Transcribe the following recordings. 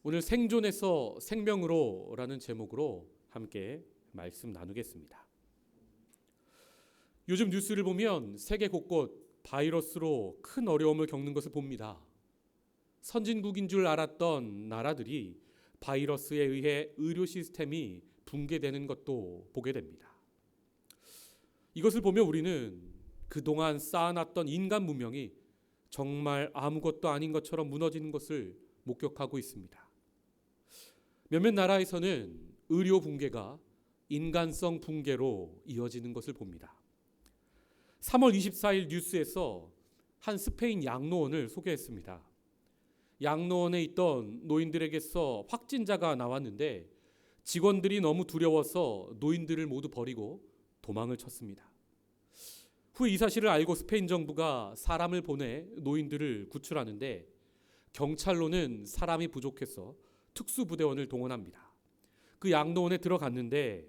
오늘 생존에서 생명으로라는 제목으로 함께 말씀 나누겠습니다. 요즘 뉴스를 보면 세계 곳곳 바이러스로 큰 어려움을 겪는 것을 봅니다. 선진국인 줄 알았던 나라들이 바이러스에 의해 의료 시스템이 붕괴되는 것도 보게 됩니다. 이것을 보며 우리는 그동안 쌓아놨던 인간 문명이 정말 아무것도 아닌 것처럼 무너지는 것을 목격하고 있습니다. 몇몇 나라에서는 의료 붕괴가 인간성 붕괴로 이어지는 것을 봅니다. 3월 24일 뉴스에서 한 스페인 양로원을 소개했습니다. 양로원에 있던 노인들에게서 확진자가 나왔는데 직원들이 너무 두려워서 노인들을 모두 버리고 도망을 쳤습니다. 후에 이 사실을 알고 스페인 정부가 사람을 보내 노인들을 구출하는데 경찰로는 사람이 부족해서 특수부대원을 동원합니다. 그 양로원에 들어갔는데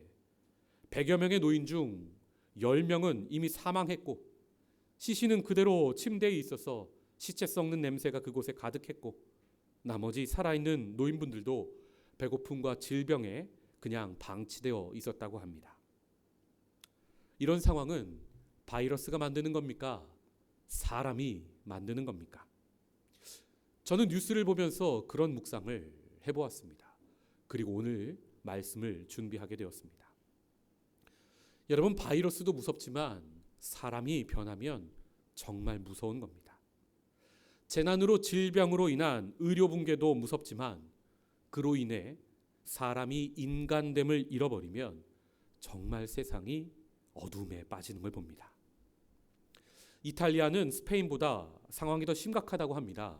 100여 명의 노인 중 10명은 이미 사망했고 시신은 그대로 침대에 있어서 시체 썩는 냄새가 그곳에 가득했고 나머지 살아있는 노인분들도 배고픔과 질병에 그냥 방치되어 있었다고 합니다. 이런 상황은 바이러스가 만드는 겁니까? 사람이 만드는 겁니까? 저는 뉴스를 보면서 그런 묵상을 해보았습니다. 그리고 오늘 말씀을 준비하게 되었습니다. 여러분, 바이러스도 무섭지만 사람이 변하면 정말 무서운 겁니다. 재난으로 질병으로 인한 의료 붕괴도 무섭지만 그로 인해 사람이 인간됨을 잃어버리면 정말 세상이 어둠에 빠지는 걸 봅니다. 이탈리아는 스페인보다 상황이 더 심각하다고 합니다.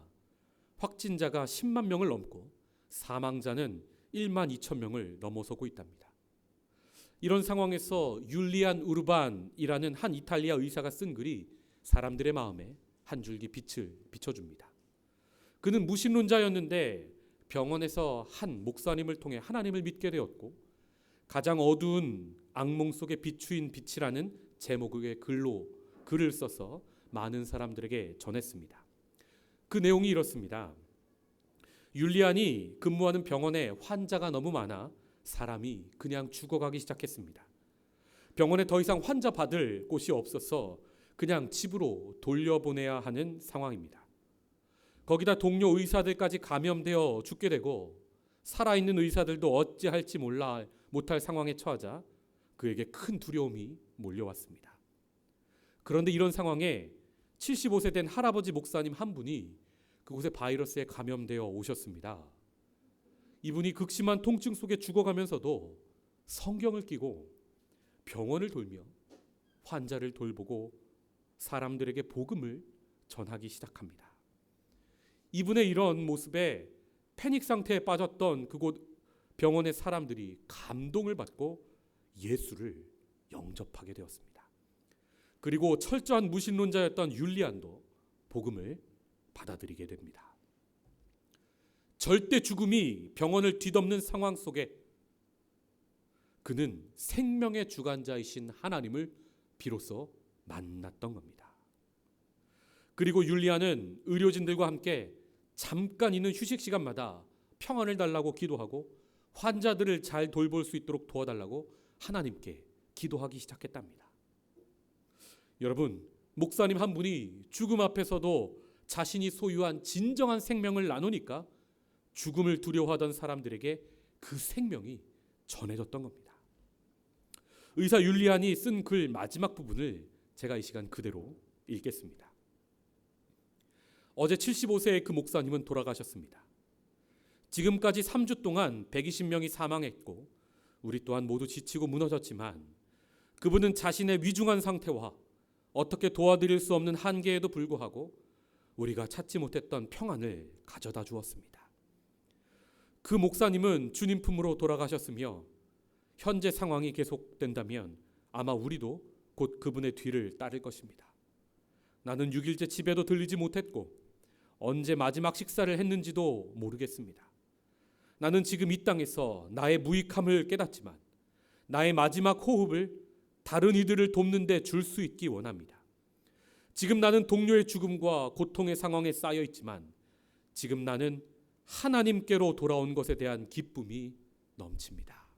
확진자가 10만 명을 넘고 사망자는 1만 2천 명을 넘어서고 있답니다. 이런 상황에서 율리안 우르반이라는 한 이탈리아 의사가 쓴 글이 사람들의 마음에 한 줄기 빛을 비춰줍니다. 그는 무신론자였는데 병원에서 한 목사님을 통해 하나님을 믿게 되었고 가장 어두운 악몽 속에 비추인 빛이라는 제목의 글을 써서 많은 사람들에게 전했습니다. 그 내용이 이렇습니다. 율리안이 근무하는 병원에 환자가 너무 많아 사람이 그냥 죽어가기 시작했습니다. 병원에 더 이상 환자 받을 곳이 없어서 그냥 집으로 돌려보내야 하는 상황입니다. 거기다 동료 의사들까지 감염되어 죽게 되고 살아있는 의사들도 어찌할지 못할 상황에 처하자 그에게 큰 두려움이 몰려왔습니다. 그런데 이런 상황에 75세 된 할아버지 목사님 한 분이 그곳에 바이러스에 감염되어 오셨습니다. 이분이 극심한 통증 속에 죽어가면서도 성경을 끼고 병원을 돌며 환자를 돌보고 사람들에게 복음을 전하기 시작합니다. 이분의 이런 모습에 패닉 상태에 빠졌던 그곳 병원의 사람들이 감동을 받고 예수를 영접하게 되었습니다. 그리고 철저한 무신론자였던 율리안도 복음을 받아들이게 됩니다. 절대 죽음이 병원을 뒤덮는 상황 속에 그는 생명의 주관자이신 하나님을 비로소 만났던 겁니다. 그리고 율리안은 의료진들과 함께 잠깐 있는 휴식 시간마다 평안을 달라고 기도하고 환자들을 잘 돌볼 수 있도록 도와달라고 하나님께 기도하기 시작했답니다. 여러분, 목사님 한 분이 죽음 앞에서도 자신이 소유한 진정한 생명을 나누니까 죽음을 두려워하던 사람들에게 그 생명이 전해졌던 겁니다. 의사 율리안이 쓴 글 마지막 부분을 제가 이 시간 그대로 읽겠습니다. 어제 75세의 그 목사님은 돌아가셨습니다. 지금까지 3주 동안 120명이 사망했고 우리 또한 모두 지치고 무너졌지만 그분은 자신의 위중한 상태와 어떻게 도와드릴 수 없는 한계에도 불구하고 우리가 찾지 못했던 평안을 가져다 주었습니다. 그 목사님은 주님 품으로 돌아가셨으며 현재 상황이 계속된다면 아마 우리도 곧 그분의 뒤를 따를 것입니다. 나는 6일째 집에도 들리지 못했고 언제 마지막 식사를 했는지도 모르겠습니다. 나는 지금 이 땅에서 나의 무익함을 깨닫지만 나의 마지막 호흡을 다른 이들을 돕는 데 줄 수 있기 원합니다. 지금 나는 동료의 죽음과 고통의 상황에 쌓여 있지만 지금 나는 하나님께로 돌아온 것에 대한 기쁨이 넘칩니다.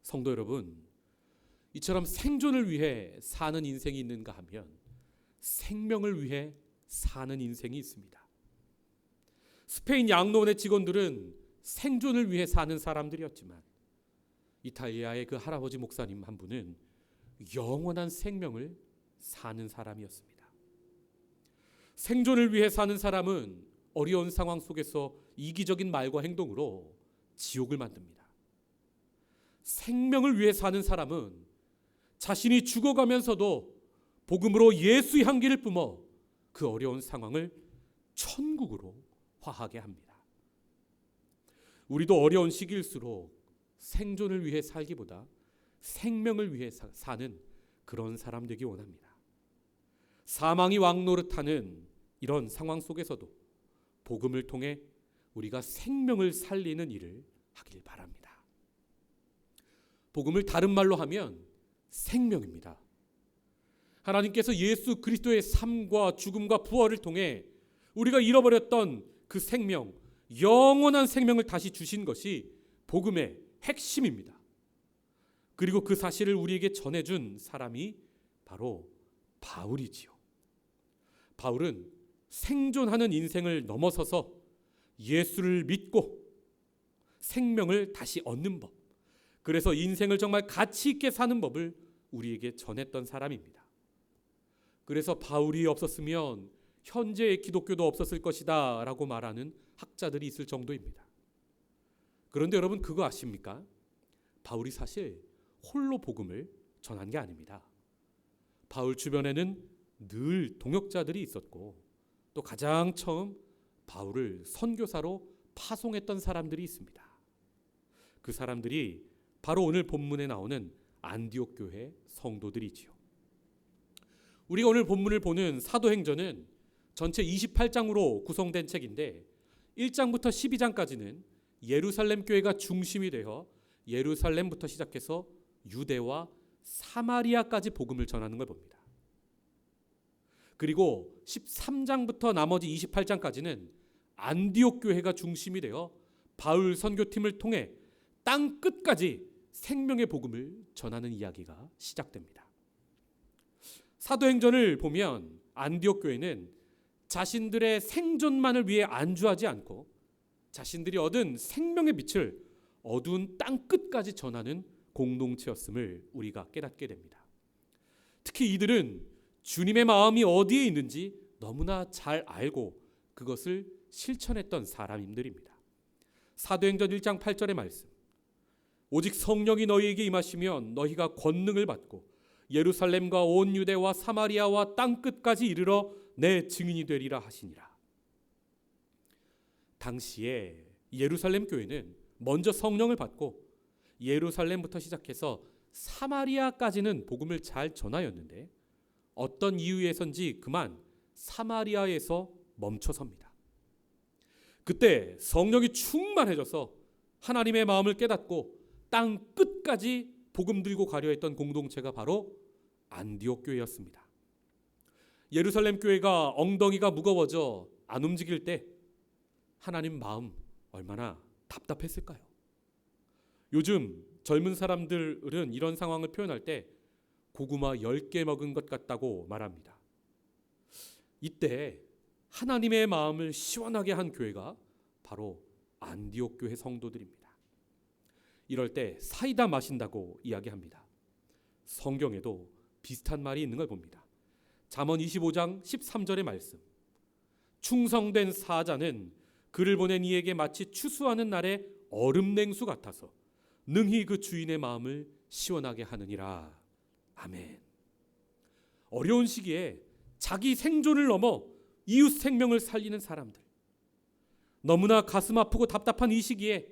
성도 여러분, 이처럼 생존을 위해 사는 인생이 있는가 하면 생명을 위해 사는 인생이 있습니다. 스페인 양로원의 직원들은 생존을 위해 사는 사람들이었지만 이탈리아의 그 할아버지 목사님 한 분은 영원한 생명을 사는 사람이었습니다. 생존을 위해 사는 사람은 어려운 상황 속에서 이기적인 말과 행동으로 지옥을 만듭니다. 생명을 위해 사는 사람은 자신이 죽어가면서도 복음으로 예수의 향기를 뿜어 그 어려운 상황을 천국으로 화하게 합니다. 우리도 어려운 시기일수록 생존을 위해 살기보다 생명을 위해 사는 그런 사람 되기 원합니다. 사망이 왕노릇하는 이런 상황 속에서도 복음을 통해 우리가 생명을 살리는 일을 하길 바랍니다. 복음을 다른 말로 하면 생명입니다. 하나님께서 예수 그리스도의 삶과 죽음과 부활을 통해 우리가 잃어버렸던 그 생명, 영원한 생명을 다시 주신 것이 복음의 핵심입니다. 그리고 그 사실을 우리에게 전해준 사람이 바로 바울이지요. 바울은 생존하는 인생을 넘어서서 예수를 믿고 생명을 다시 얻는 법, 그래서 인생을 정말 가치 있게 사는 법을 우리에게 전했던 사람입니다. 그래서 바울이 없었으면 현재의 기독교도 없었을 것이다 라고 말하는 학자들이 있을 정도입니다. 그런데 여러분 그거 아십니까? 바울이 사실 홀로 복음을 전한 게 아닙니다. 바울 주변에는 늘 동역자들이 있었고 또 가장 처음 바울을 선교사로 파송했던 사람들이 있습니다. 그 사람들이 바로 오늘 본문에 나오는 안디옥 교회 성도들이지요. 우리가 오늘 본문을 보는 사도행전은 전체 28장으로 구성된 책인데 1장부터 12장까지는 예루살렘 교회가 중심이 되어 예루살렘부터 시작해서 유대와 사마리아까지 복음을 전하는 걸 봅니다. 그리고 13장부터 나머지 28장까지는 안디옥 교회가 중심이 되어 바울 선교팀을 통해 땅 끝까지 생명의 복음을 전하는 이야기가 시작됩니다. 사도행전을 보면 안디옥 교회는 자신들의 생존만을 위해 안주하지 않고 자신들이 얻은 생명의 빛을 어두운 땅 끝까지 전하는 공동체였음을 우리가 깨닫게 됩니다. 특히 이들은 주님의 마음이 어디에 있는지 너무나 잘 알고 그것을 실천했던 사람들입니다. 사도행전 1장 8절의 말씀, 오직 성령이 너희에게 임하시면 너희가 권능을 받고 예루살렘과 온 유대와 사마리아와 땅 끝까지 이르러 내 증인이 되리라 하시니라. 당시에 예루살렘 교회는 먼저 성령을 받고 예루살렘부터 시작해서 사마리아까지는 복음을 잘 전하였는데 어떤 이유에선지 그만 사마리아에서 멈춰섭니다. 그때 성령이 충만해져서 하나님의 마음을 깨닫고 땅 끝까지 복음 들고 가려 했던 공동체가 바로 안디옥 교회였습니다. 예루살렘 교회가 엉덩이가 무거워져 안 움직일 때 하나님 마음 얼마나 답답했을까요? 요즘 젊은 사람들은 이런 상황을 표현할 때 고구마 10개 먹은 것 같다고 말합니다. 이때 하나님의 마음을 시원하게 한 교회가 바로 안디옥 교회 성도들입니다. 이럴 때 사이다 마신다고 이야기합니다. 성경에도 비슷한 말이 있는 걸 봅니다. 잠언 25장 13절의 말씀, 충성된 사자는 그를 보낸 이에게 마치 추수하는 날의 얼음 냉수 같아서 능히 그 주인의 마음을 시원하게 하느니라. 아멘. 어려운 시기에 자기 생존을 넘어 이웃 생명을 살리는 사람들, 너무나 가슴 아프고 답답한 이 시기에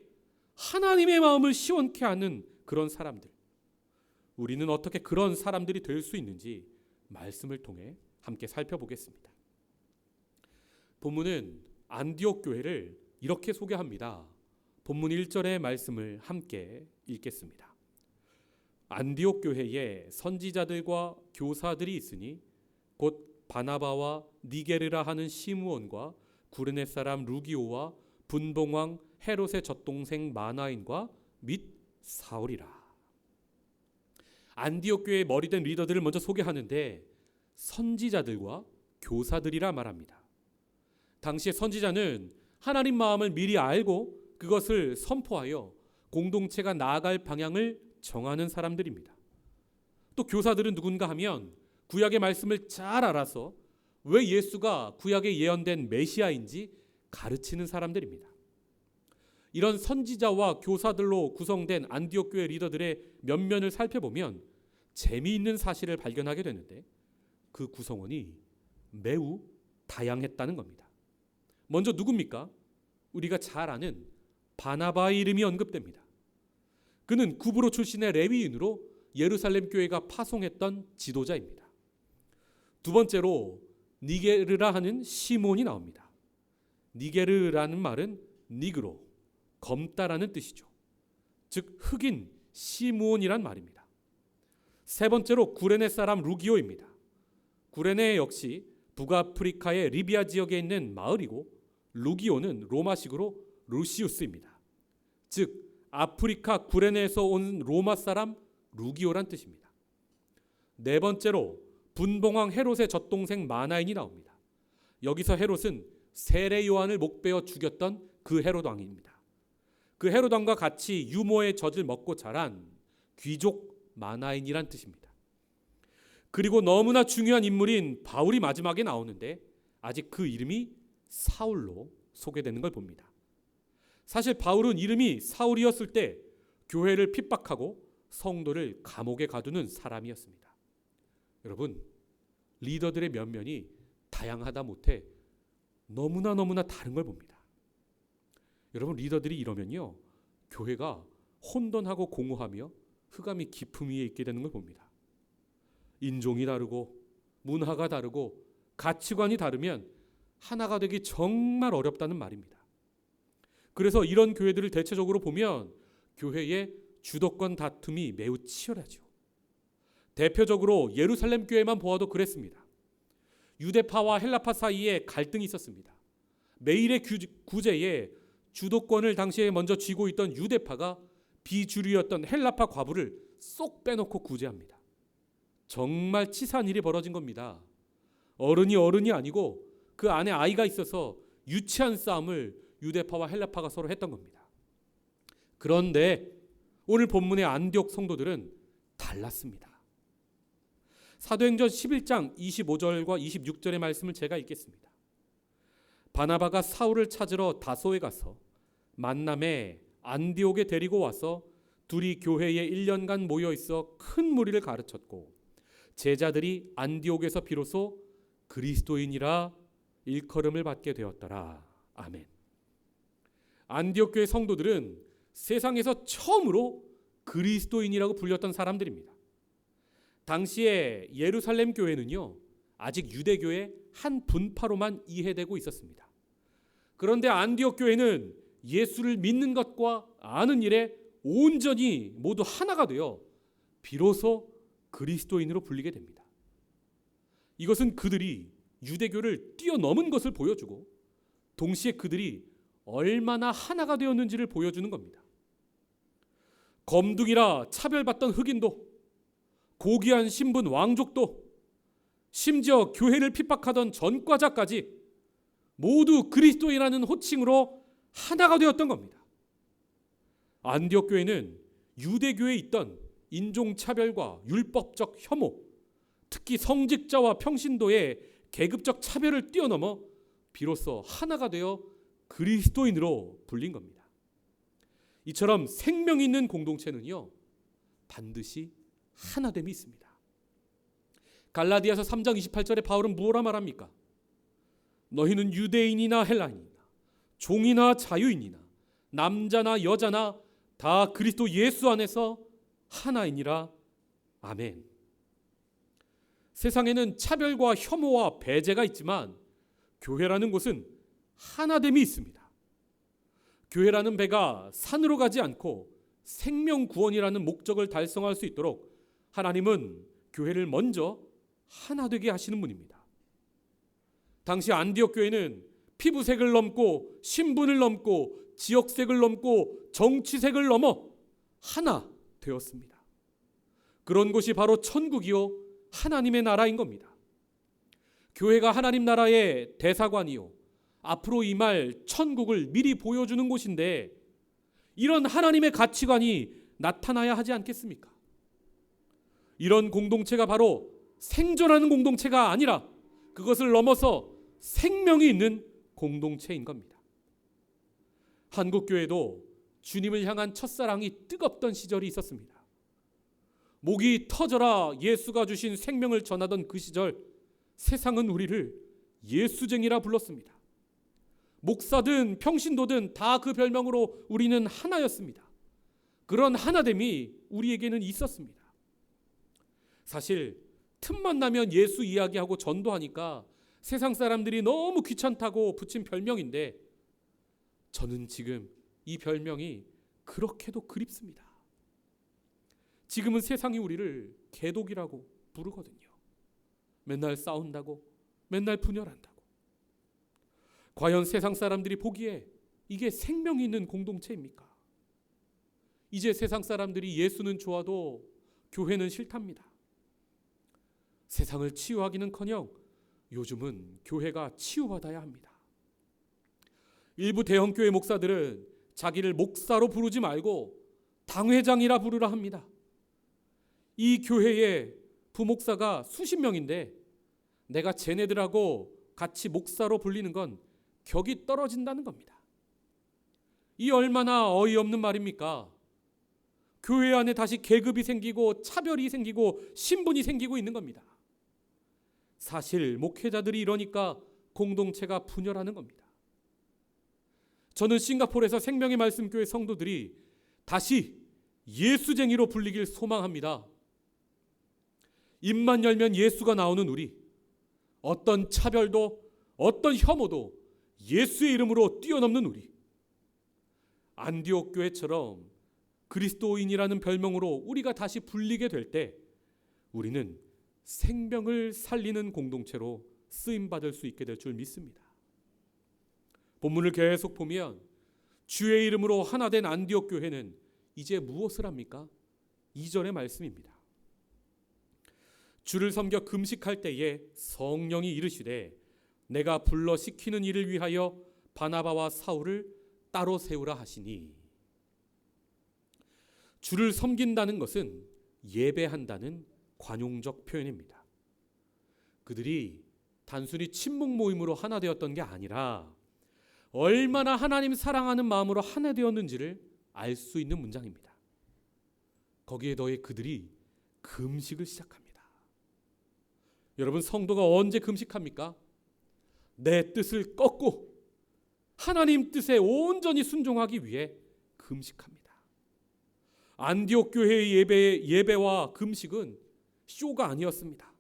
하나님의 마음을 시원케 하는 그런 사람들, 우리는 어떻게 그런 사람들이 될 수 있는지 말씀을 통해 함께 살펴보겠습니다. 본문은 안디옥 교회를 이렇게 소개합니다. 본문 1절의 말씀을 함께 읽겠습니다. 안디옥 교회에 선지자들과 교사들이 있으니 곧 바나바와 니게르라 하는 시므온과 구레네 사람 루기오와 분봉왕 헤롯의 젖동생 마나인과 및 사울이라. 안디옥 교회의 머리된 리더들을 먼저 소개하는데 선지자들과 교사들이라 말합니다. 당시의 선지자는 하나님 마음을 미리 알고 그것을 선포하여 공동체가 나아갈 방향을 정하는 사람들입니다. 또 교사들은 누군가 하면 구약의 말씀을 잘 알아서 왜 예수가 구약에 예언된 메시아인지 가르치는 사람들입니다. 이런 선지자와 교사들로 구성된 안디옥 교회 리더들의 면면을 살펴보면 재미있는 사실을 발견하게 되는데 그 구성원이 매우 다양했다는 겁니다. 먼저 누굽니까? 우리가 잘 아는 바나바의 이름이 언급됩니다. 그는 구브로 출신의 레위인으로 예루살렘 교회가 파송했던 지도자입니다. 두 번째로 니게르라 하는 시몬이 나옵니다. 니게르라는 말은 니그로, 검다라는 뜻이죠. 즉 흑인 시므온이란 말입니다. 세 번째로 구레네 사람 루기오입니다. 구레네 역시 북아프리카의 리비아 지역에 있는 마을이고 루기오는 로마식으로 루시우스입니다. 즉 아프리카 구레네에서 온 로마 사람 루기오란 뜻입니다. 네 번째로 분봉왕 헤롯의 젖동생 마나인이 나옵니다. 여기서 헤롯은 세례 요한을 목베어 죽였던 그 헤롯 왕입니다. 그 헤롯 왕과 같이 유모의 젖을 먹고 자란 귀족 마나인이란 뜻입니다. 그리고 너무나 중요한 인물인 바울이 마지막에 나오는데 아직 그 이름이 사울로 소개되는 걸 봅니다. 사실 바울은 이름이 사울이었을 때 교회를 핍박하고 성도를 감옥에 가두는 사람이었습니다. 여러분, 리더들의 면면이 다양하다 못해 너무나 다른 걸 봅니다. 여러분, 리더들이 이러면요 교회가 혼돈하고 공허하며 흑암이 깊음 위에 있게 되는 걸 봅니다. 인종이 다르고 문화가 다르고 가치관이 다르면 하나가 되기 정말 어렵다는 말입니다. 그래서 이런 교회들을 대체적으로 보면 교회의 주도권 다툼이 매우 치열하죠. 대표적으로 예루살렘 교회만 보아도 그랬습니다. 유대파와 헬라파 사이에 갈등이 있었습니다. 매일의 구제에 주도권을 당시에 먼저 쥐고 있던 유대파가 비주류였던 헬라파 과부를 쏙 빼놓고 구제합니다. 정말 치사한 일이 벌어진 겁니다. 어른이 아니고 그 안에 아이가 있어서 유치한 싸움을 유대파와 헬라파가 서로 했던 겁니다. 그런데 오늘 본문의 안디옥 성도들은 달랐습니다. 사도행전 11장 25절과 26절의 말씀을 제가 읽겠습니다. 바나바가 사울을 찾으러 다소에 가서 만남에 안디옥에 데리고 와서 둘이 교회에 1년간 모여 있어 큰 무리를 가르쳤고 제자들이 안디옥에서 비로소 그리스도인이라 일컬음을 받게 되었더라. 아멘. 안디옥 교회 성도들은 세상에서 처음으로 그리스도인이라고 불렸던 사람들입니다. 당시에 예루살렘 교회는요 아직 유대교의 한 분파로만 이해되고 있었습니다. 그런데 안디옥 교회는 예수를 믿는 것과 아는 일에 온전히 모두 하나가 되어 비로소 그리스도인으로 불리게 됩니다. 이것은 그들이 유대교를 뛰어넘은 것을 보여주고 동시에 그들이 얼마나 하나가 되었는지를 보여주는 겁니다. 검둥이라 차별받던 흑인도, 고귀한 신분 왕족도, 심지어 교회를 핍박하던 전과자까지 모두 그리스도인이라는 호칭으로 하나가 되었던 겁니다. 안디옥 교회는 유대교에 있던 인종차별과 율법적 혐오, 특히 성직자와 평신도의 계급적 차별을 뛰어넘어 비로소 하나가 되어 그리스도인으로 불린 겁니다. 이처럼 생명 있는 공동체는요 반드시 하나됨이 있습니다. 갈라디아서 3장 28절에 바울은 뭐라 말합니까? 너희는 유대인이나 헬라인이나 종이나 자유인이나 남자나 여자나 다 그리스도 예수 안에서 하나이니라. 아멘. 세상에는 차별과 혐오와 배제가 있지만 교회라는 곳은 하나됨이 있습니다. 교회라는 배가 산으로 가지 않고 생명 구원이라는 목적을 달성할 수 있도록 하나님은 교회를 먼저 하나 되게 하시는 분입니다. 당시 안디옥 교회는 피부색을 넘고 신분을 넘고 지역색을 넘고 정치색을 넘어 하나 되었습니다. 그런 곳이 바로 천국이요 하나님의 나라인 겁니다. 교회가 하나님 나라의 대사관이요 앞으로 임할 천국을 미리 보여주는 곳인데, 이런 하나님의 가치관이 나타나야 하지 않겠습니까? 이런 공동체가 바로 생존하는 공동체가 아니라 그것을 넘어서 생명이 있는 공동체인 겁니다. 한국교회도 주님을 향한 첫사랑이 뜨겁던 시절이 있었습니다. 목이 터져라 예수가 주신 생명을 전하던 그 시절, 세상은 우리를 예수쟁이라 불렀습니다. 목사든 평신도든 다 그 별명으로 우리는 하나였습니다. 그런 하나됨이 우리에게는 있었습니다. 사실 틈만 나면 예수 이야기하고 전도하니까 세상 사람들이 너무 귀찮다고 붙인 별명인데, 저는 지금 이 별명이 그렇게도 그립습니다. 지금은 세상이 우리를 개독이라고 부르거든요. 맨날 싸운다고, 맨날 분열한다고. 과연 세상 사람들이 보기에 이게 생명이 있는 공동체입니까? 이제 세상 사람들이 예수는 좋아도 교회는 싫답니다. 세상을 치유하기는커녕 요즘은 교회가 치유받아야 합니다. 일부 대형교회 목사들은 자기를 목사로 부르지 말고 당회장이라 부르라 합니다. 이 교회에 부목사가 수십 명인데 내가 쟤네들하고 같이 목사로 불리는 건 격이 떨어진다는 겁니다. 이 얼마나 어이없는 말입니까? 교회 안에 다시 계급이 생기고 차별이 생기고 신분이 생기고 있는 겁니다. 사실 목회자들이 이러니까 공동체가 분열하는 겁니다. 저는 싱가포르에서 생명의 말씀교회 성도들이 다시 예수쟁이로 불리길 소망합니다. 입만 열면 예수가 나오는 우리, 어떤 차별도 어떤 혐오도 예수의 이름으로 뛰어넘는 우리, 안디옥 교회처럼 그리스도인이라는 별명으로 우리가 다시 불리게 될 때 우리는 생명을 살리는 공동체로 쓰임받을 수 있게 될 줄 믿습니다. 본문을 계속 보면 주의 이름으로 하나 된 안디옥 교회는 이제 무엇을 합니까? 2절의 말씀입니다. 주를 섬겨 금식할 때에 성령이 이르시되 내가 불러 시키는 일을 위하여 바나바와 사울을 따로 세우라 하시니. 주를 섬긴다는 것은 예배한다는 관용적 표현입니다. 그들이 단순히 친목 모임으로 하나 되었던 게 아니라 얼마나 하나님 사랑하는 마음으로 하나 되었는지를 알 수 있는 문장입니다. 거기에 더해 그들이 금식을 시작합니다. 여러분, 성도가 언제 금식합니까? 내 뜻을 꺾고 하나님 뜻에 온전히 순종하기 위해 금식합니다. 안디옥 교회의 예배와 금식은 쇼가 아니었습니다.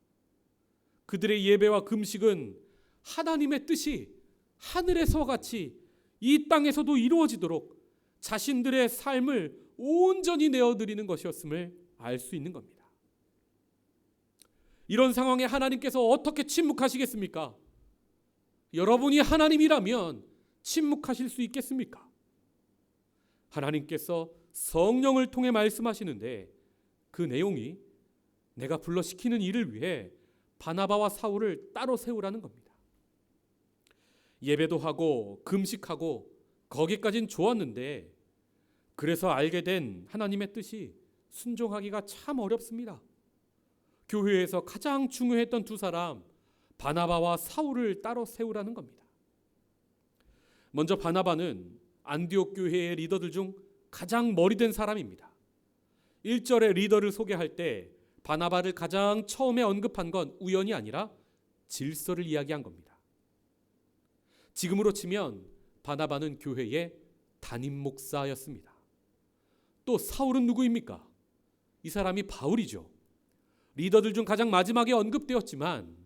그들의 예배와 금식은 하나님의 뜻이 하늘에서와 같이 이 땅에서도 이루어지도록 자신들의 삶을 온전히 내어드리는 것이었음을 알 수 있는 겁니다. 이런 상황에 하나님께서 어떻게 침묵하시겠습니까? 여러분이 하나님이라면 침묵하실 수 있겠습니까? 하나님께서 성령을 통해 말씀하시는데 그 내용이 내가 불러 시키는 일을 위해 바나바와 사울을 따로 세우라는 겁니다. 예배도 하고 금식하고 거기까진 좋았는데, 그래서 알게 된 하나님의 뜻이 순종하기가 참 어렵습니다. 교회에서 가장 중요했던 두 사람, 바나바와 사울을 따로 세우라는 겁니다. 먼저 바나바는 안디옥 교회의 리더들 중 가장 머리된 사람입니다. 1절에 리더를 소개할 때 바나바를 가장 처음에 언급한 건 우연이 아니라 질서를 이야기한 겁니다. 지금으로 치면 바나바는 교회의 담임 목사였습니다. 또 사울은 누구입니까? 이 사람이 바울이죠. 리더들 중 가장 마지막에 언급되었지만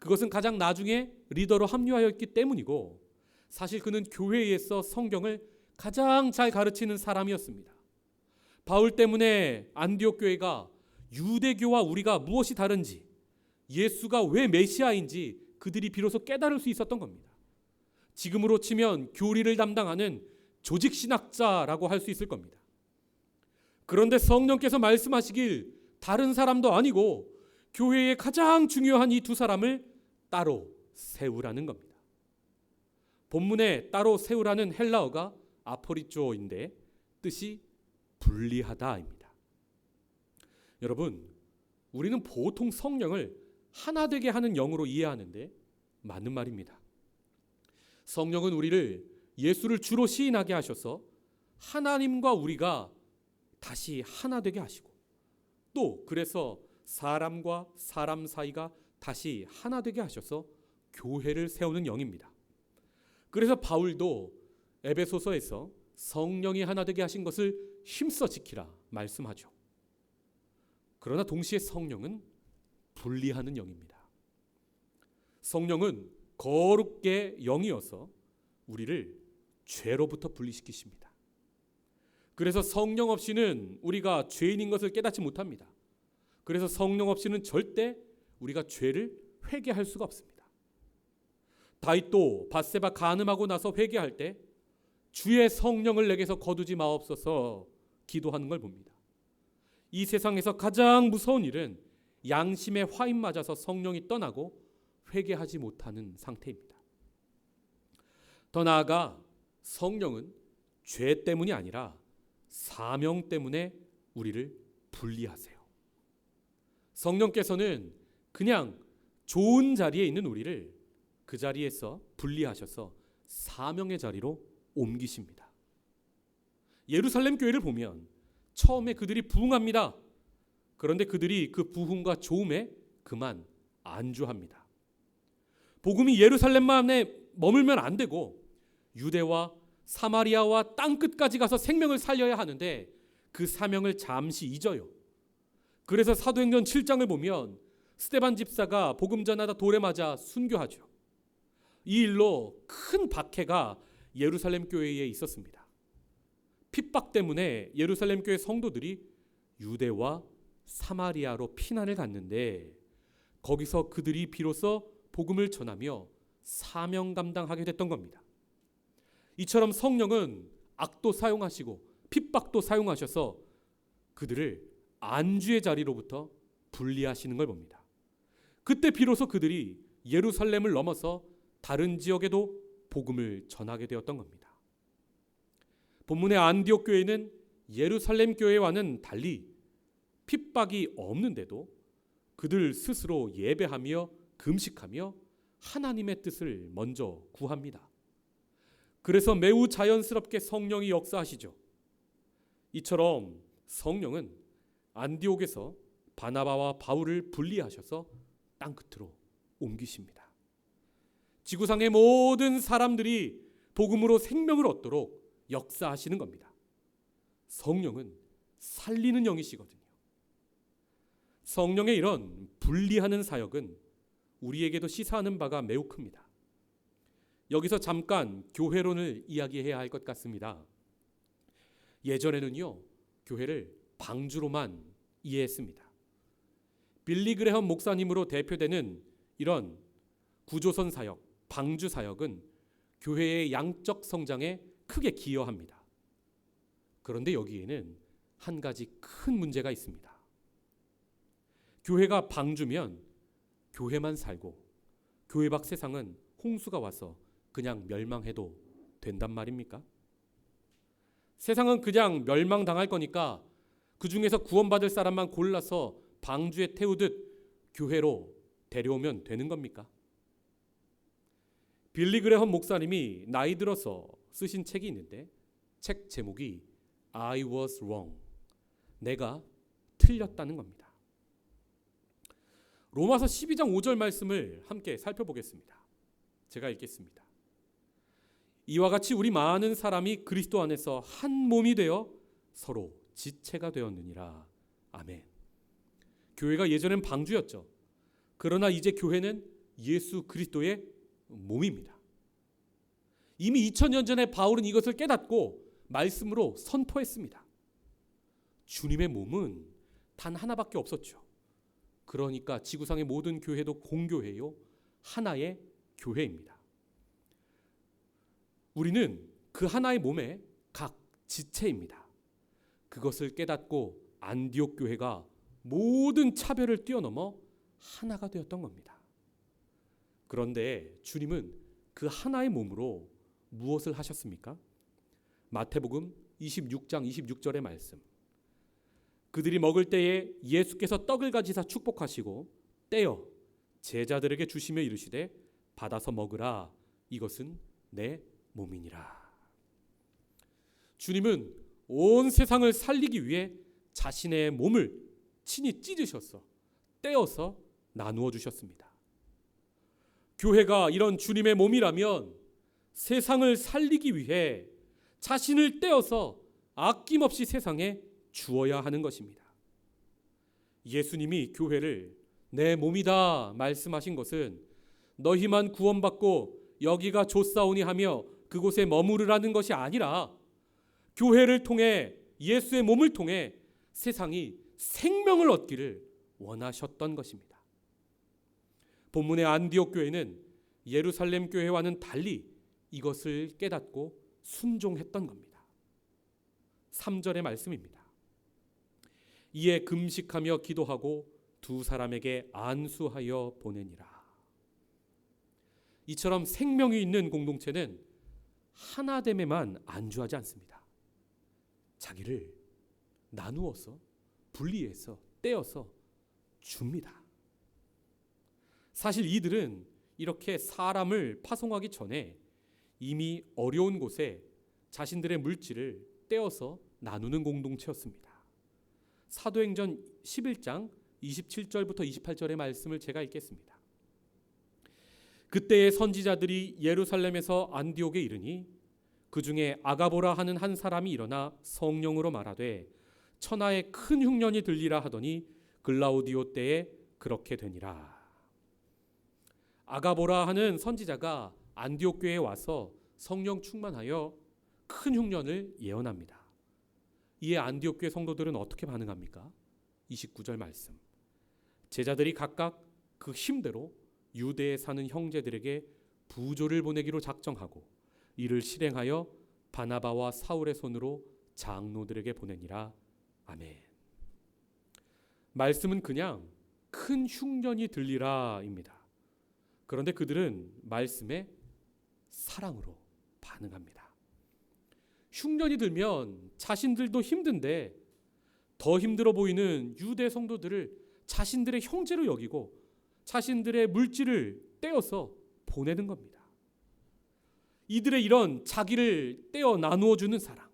그것은 가장 나중에 리더로 합류하였기 때문이고, 사실 그는 교회에서 성경을 가장 잘 가르치는 사람이었습니다. 바울 때문에 안디옥 교회가 유대교와 우리가 무엇이 다른지, 예수가 왜 메시아인지 그들이 비로소 깨달을 수 있었던 겁니다. 지금으로 치면 교리를 담당하는 조직신학자라고 할 수 있을 겁니다. 그런데 성령께서 말씀하시길 다른 사람도 아니고 교회의 가장 중요한 이 두 사람을 따로 세우라는 겁니다. 본문에 따로 세우라는 헬라어가 아포리조인데 뜻이 분리하다입니다. 여러분, 우리는 보통 성령을 하나 되게 하는 영으로 이해하는데 맞는 말입니다. 성령은 우리를 예수를 주로 시인하게 하셔서 하나님과 우리가 다시 하나 되게 하시고, 또 그래서 사람과 사람 사이가 다시 하나 되게 하셔서 교회를 세우는 영입니다. 그래서 바울도 에베소서에서 성령이 하나 되게 하신 것을 힘써 지키라 말씀하죠. 그러나 동시에 성령은 분리하는 영입니다. 성령은 거룩의 영이어서 우리를 죄로부터 분리시키십니다. 그래서 성령 없이는 우리가 죄인인 것을 깨닫지 못합니다. 그래서 성령 없이는 절대 우리가 죄를 회개할 수가 없습니다. 다윗도 밧세바 간음하고 나서 회개할 때 주의 성령을 내게서 거두지 마옵소서 기도하는 걸 봅니다. 이 세상에서 가장 무서운 일은 양심의 화인 맞아서 성령이 떠나고 회개하지 못하는 상태입니다. 더 나아가 성령은 죄 때문이 아니라 사명 때문에 우리를 분리하세요. 성령께서는 그냥 좋은 자리에 있는 우리를 그 자리에서 분리하셔서 사명의 자리로 옮기십니다. 예루살렘 교회를 보면 처음에 그들이 부흥합니다. 그런데 그들이 그 부흥과 좋음에 그만 안주합니다. 복음이 예루살렘만에 머물면 안 되고 유대와 사마리아와 땅끝까지 가서 생명을 살려야 하는데 그 사명을 잠시 잊어요. 그래서 사도행전 7장을 보면 스데반 집사가 복음 전하다 돌에 맞아 순교하죠. 이 일로 큰 박해가 예루살렘 교회에 있었습니다. 핍박 때문에 예루살렘 교회 성도들이 유대와 사마리아로 피난을 갔는데 거기서 그들이 비로소 복음을 전하며 사명 감당하게 됐던 겁니다. 이처럼 성령은 악도 사용하시고 핍박도 사용하셔서 그들을 안주의 자리로부터 분리하시는 걸 봅니다. 그때 비로소 그들이 예루살렘을 넘어서 다른 지역에도 복음을 전하게 되었던 겁니다. 본문의 안디옥 교회는 예루살렘 교회와는 달리 핍박이 없는데도 그들 스스로 예배하며 금식하며 하나님의 뜻을 먼저 구합니다. 그래서 매우 자연스럽게 성령이 역사하시죠. 이처럼 성령은 안디옥에서 바나바와 바울을 분리하셔서 땅끝으로 옮기십니다. 지구상의 모든 사람들이 복음으로 생명을 얻도록 역사하시는 겁니다. 성령은 살리는 영이시거든요. 성령의 이런 분리하는 사역은 우리에게도 시사하는 바가 매우 큽니다. 여기서 잠깐 교회론을 이야기해야 할 것 같습니다. 예전에는요, 교회를 방주로만 이해했습니다. 빌리 그레엄 목사님으로 대표되는 이런 구조선 사역, 방주 사역은 교회의 양적 성장에 크게 기여합니다. 그런데 여기에는 한 가지 큰 문제가 있습니다. 교회가 방주면 교회만 살고 교회 밖 세상은 홍수가 와서 그냥 멸망해도 된단 말입니까? 세상은 그냥 멸망당할 거니까 그 중에서 구원받을 사람만 골라서 방주에 태우듯 교회로 데려오면 되는 겁니까? 빌리 그레엄 목사님이 나이 들어서 쓰신 책이 있는데 책 제목이 I was wrong. 내가 틀렸다는 겁니다. 로마서 12장 5절 말씀을 함께 살펴보겠습니다. 제가 읽겠습니다. 이와 같이 우리 많은 사람이 그리스도 안에서 한 몸이 되어 서로 지체가 되었느니라. 아멘. 교회가 예전엔 방주였죠. 그러나 이제 교회는 예수 그리스도의 몸입니다. 이미 2000년 전에 바울은 이것을 깨닫고 말씀으로 선포했습니다. 주님의 몸은 단 하나밖에 없었죠. 그러니까 지구상의 모든 교회도 공교회요, 하나의 교회입니다. 우리는 그 하나의 몸의 각 지체입니다. 그것을 깨닫고 안디옥 교회가 모든 차별을 뛰어넘어 하나가 되었던 겁니다. 그런데 주님은 그 하나의 몸으로 무엇을 하셨습니까? 마태복음 26장 26절의 말씀. 그들이 먹을 때에 예수께서 떡을 가지사 축복하시고 떼어 제자들에게 주시며 이르시되 받아서 먹으라. 이것은 내 몸이니라. 주님은 온 세상을 살리기 위해 자신의 몸을 친히 찢으셔서 떼어서 나누어 주셨습니다. 교회가 이런 주님의 몸이라면 세상을 살리기 위해 자신을 떼어서 아낌없이 세상에 주어야 하는 것입니다. 예수님이 교회를 내 몸이다 말씀하신 것은 너희만 구원받고 여기가 좋사오니 하며 그곳에 머무르라는 것이 아니라 교회를 통해 예수의 몸을 통해 세상이 생명을 얻기를 원하셨던 것입니다. 본문의 안디옥 교회는 예루살렘 교회와는 달리 이것을 깨닫고 순종했던 겁니다. 3절의 말씀입니다. 이에 금식하며 기도하고 두 사람에게 안수하여 보내니라. 이처럼 생명이 있는 공동체는 하나됨에만 안주하지 않습니다. 자기를 나누어서 분리해서 떼어서 줍니다. 사실 이들은 이렇게 사람을 파송하기 전에 이미 어려운 곳에 자신들의 물질을 떼어서 나누는 공동체였습니다. 사도행전 11장 27절부터 28절의 말씀을 제가 읽겠습니다. 그때의 선지자들이 예루살렘에서 안디옥에 이르니 그 중에 아가보라 하는 한 사람이 일어나 성령으로 말하되 천하에 큰 흉년이 들리라 하더니 글라우디오 때에 그렇게 되니라. 아가보라 하는 선지자가 안디옥 교회에 와서 성령 충만하여 큰 흉년을 예언합니다. 이에 안디옥 교회 성도들은 어떻게 반응합니까? 29절 말씀. 제자들이 각각 그 힘대로 유대에 사는 형제들에게 부조를 보내기로 작정하고 이를 실행하여 바나바와 사울의 손으로 장로들에게 보내니라. 아멘. 말씀은 그냥 큰 흉년이 들리라입니다. 그런데 그들은 말씀에 사랑으로 반응합니다. 흉년이 들면 자신들도 힘든데 더 힘들어 보이는 유대 성도들을 자신들의 형제로 여기고 자신들의 물질을 떼어서 보내는 겁니다. 이들의 이런 자기를 떼어 나누어 주는 사랑,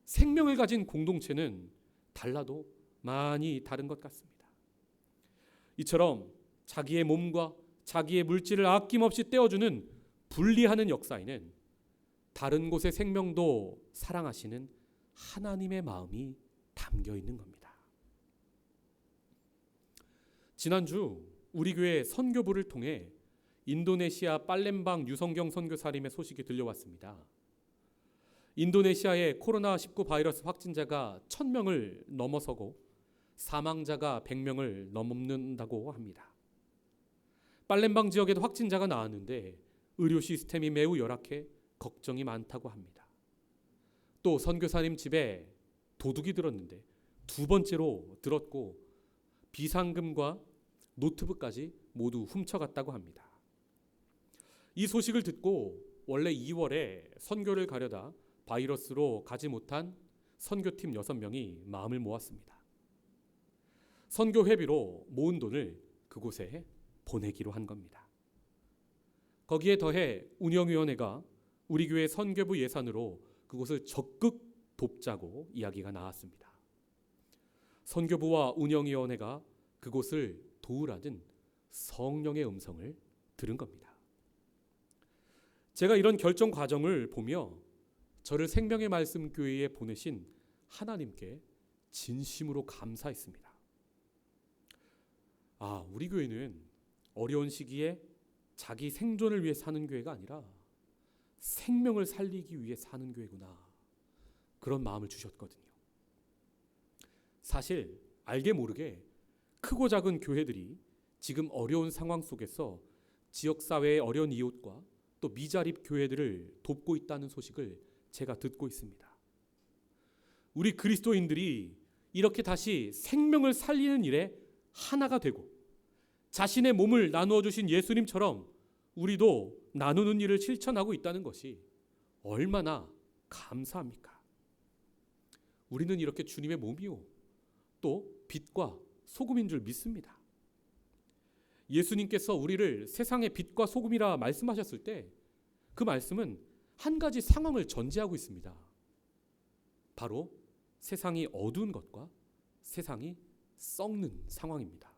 생명을 가진 공동체는 달라도 많이 다른 것 같습니다. 이처럼 자기의 몸과 자기의 물질을 아낌없이 떼어주는 분리하는 역사에는 다른 곳의 생명도 사랑하시는 하나님의 마음이 담겨 있는 겁니다. 지난주 우리 교회 선교부를 통해 인도네시아 팔렘방 유성경 선교사님의 소식이 들려왔습니다. 인도네시아의 코로나19 바이러스 확진자가 1000명을 넘어서고 사망자가 100명을 넘는다고 합니다. 팔렘방 지역에도 확진자가 나왔는데 의료 시스템이 매우 열악해 걱정이 많다고 합니다. 또 선교사님 집에 도둑이 들었는데 두 번째로 들었고 비상금과 노트북까지 모두 훔쳐갔다고 합니다. 이 소식을 듣고 원래 2월에 선교를 가려다 바이러스로 가지 못한 선교팀 6명이 마음을 모았습니다. 선교 회비로 모은 돈을 그곳에 보내기로 한 겁니다. 거기에 더해 운영위원회가 우리 교회 선교부 예산으로 그곳을 적극 돕자고 이야기가 나왔습니다. 선교부와 운영위원회가 그곳을 도우라는 성령의 음성을 들은 겁니다. 제가 이런 결정 과정을 보며 저를 생명의 말씀 교회에 보내신 하나님께 진심으로 감사했습니다. 우리 교회는 어려운 시기에 자기 생존을 위해 사는 교회가 아니라 생명을 살리기 위해 사는 교회구나. 그런 마음을 주셨거든요. 사실 알게 모르게 크고 작은 교회들이 지금 어려운 상황 속에서 지역사회의 어려운 이웃과 또 미자립 교회들을 돕고 있다는 소식을 제가 듣고 있습니다. 우리 그리스도인들이 이렇게 다시 생명을 살리는 일에 하나가 되고 자신의 몸을 나누어 주신 예수님처럼 우리도 나누는 일을 실천하고 있다는 것이 얼마나 감사합니까? 우리는 이렇게 주님의 몸이요 또 빛과 소금인 줄 믿습니다. 예수님께서 우리를 세상의 빛과 소금이라 말씀하셨을 때 그 말씀은 한 가지 상황을 전제하고 있습니다. 바로 세상이 어두운 것과 세상이 썩는 상황입니다.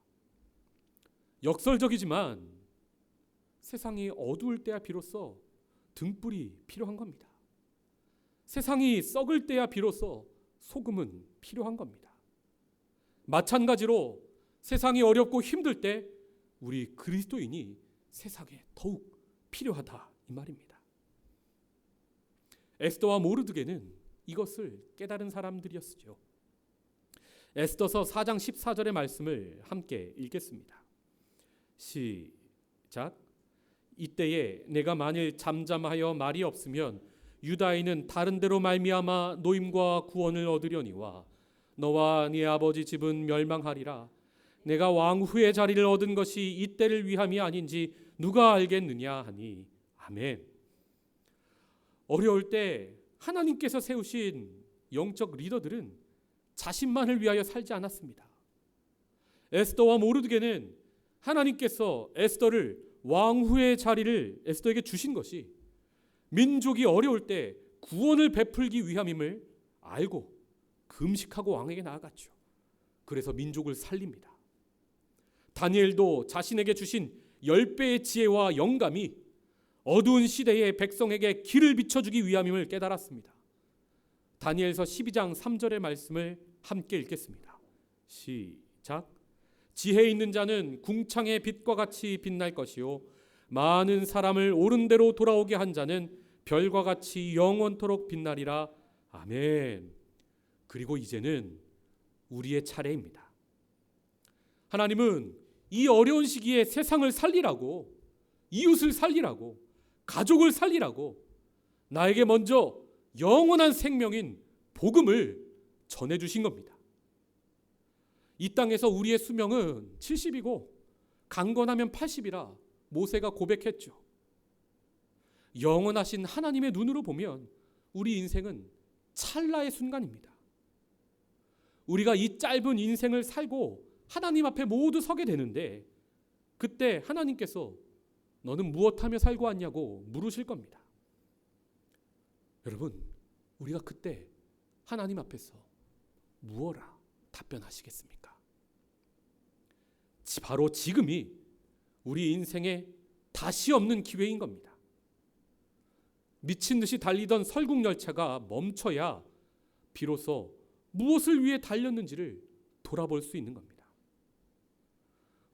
역설적이지만 세상이 어두울 때야 비로소 등불이 필요한 겁니다. 세상이 썩을 때야 비로소 소금은 필요한 겁니다. 마찬가지로 세상이 어렵고 힘들 때 우리 그리스도인이 세상에 더욱 필요하다 이 말입니다. 에스더와 모르드게는 이것을 깨달은 사람들이었죠. 에스더서 4장 14절의 말씀을 함께 읽겠습니다. 시작. 이때에 내가 만일 잠잠하여 말이 없으면 유다인은 다른 데로 말미암아 노임과 구원을 얻으려니와 너와 네 아버지 집은 멸망하리라. 내가 왕 후의 자리를 얻은 것이 이때를 위함이 아닌지 누가 알겠느냐 하니 아멘. 어려울 때 하나님께서 세우신 영적 리더들은 자신만을 위하여 살지 않았습니다. 에스더와 모르드게는 하나님께서 에스더를 왕 후의 자리를 에스더에게 주신 것이 민족이 어려울 때 구원을 베풀기 위함임을 알고 금식하고 왕에게 나아갔죠. 그래서 민족을 살립니다. 다니엘도 자신에게 주신 10배의 지혜와 영감이 어두운 시대의 백성에게 길을 비춰주기 위함임을 깨달았습니다. 다니엘서 12장 3절의 말씀을 함께 읽겠습니다. 시작. 지혜 있는 자는 궁창의 빛과 같이 빛날 것이요 많은 사람을 옳은 대로 돌아오게 한 자는 별과 같이 영원토록 빛나리라. 아멘. 그리고 이제는 우리의 차례입니다. 하나님은 이 어려운 시기에 세상을 살리라고, 이웃을 살리라고, 가족을 살리라고 나에게 먼저 영원한 생명인 복음을 전해주신 겁니다. 이 땅에서 우리의 수명은 70이고 강건하면 80이라 모세가 고백했죠. 영원하신 하나님의 눈으로 보면 우리 인생은 찰나의 순간입니다. 우리가 이 짧은 인생을 살고 하나님 앞에 모두 서게 되는데 그때 하나님께서 너는 무엇하며 살고 왔냐고 물으실 겁니다. 여러분, 우리가 그때 하나님 앞에서 무엇라 답변하시겠습니까? 바로 지금이 우리 인생에 다시 없는 기회인 겁니다. 미친 듯이 달리던 설국열차가 멈춰야 비로소 무엇을 위해 달렸는지를 돌아볼 수 있는 겁니다.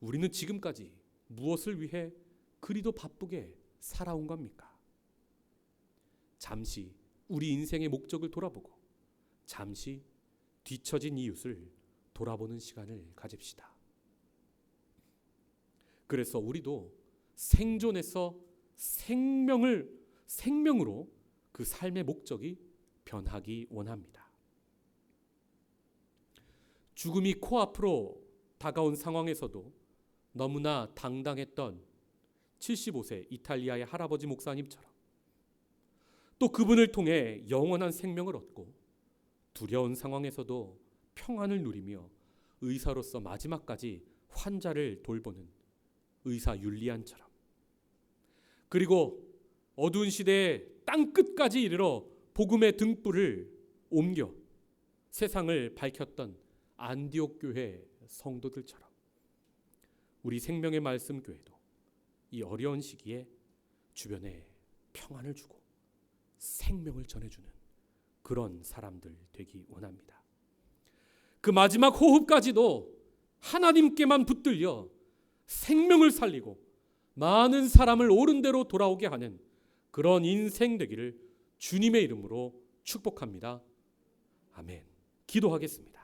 우리는 지금까지 무엇을 위해 그리도 바쁘게 살아온 겁니까? 잠시 우리 인생의 목적을 돌아보고 잠시 뒤처진 이웃을 돌아보는 시간을 가집시다. 그래서 우리도 생존에서 생명으로 그 삶의 목적이 변하기 원합니다. 죽음이 코앞으로 다가온 상황에서도 너무나 당당했던 75세 이탈리아의 할아버지 목사님처럼 또 그분을 통해 영원한 생명을 얻고 두려운 상황에서도 평안을 누리며 의사로서 마지막까지 환자를 돌보는 의사 율리안처럼, 그리고 어두운 시대에 땅끝까지 이르러 복음의 등불을 옮겨 세상을 밝혔던 안디옥 교회 성도들처럼 우리 생명의 말씀 교회도 이 어려운 시기에 주변에 평안을 주고 생명을 전해주는 그런 사람들 되기 원합니다. 그 마지막 호흡까지도 하나님께만 붙들려 생명을 살리고 많은 사람을 옳은 대로 돌아오게 하는 그런 인생 되기를 주님의 이름으로 축복합니다. 아멘. 기도하겠습니다.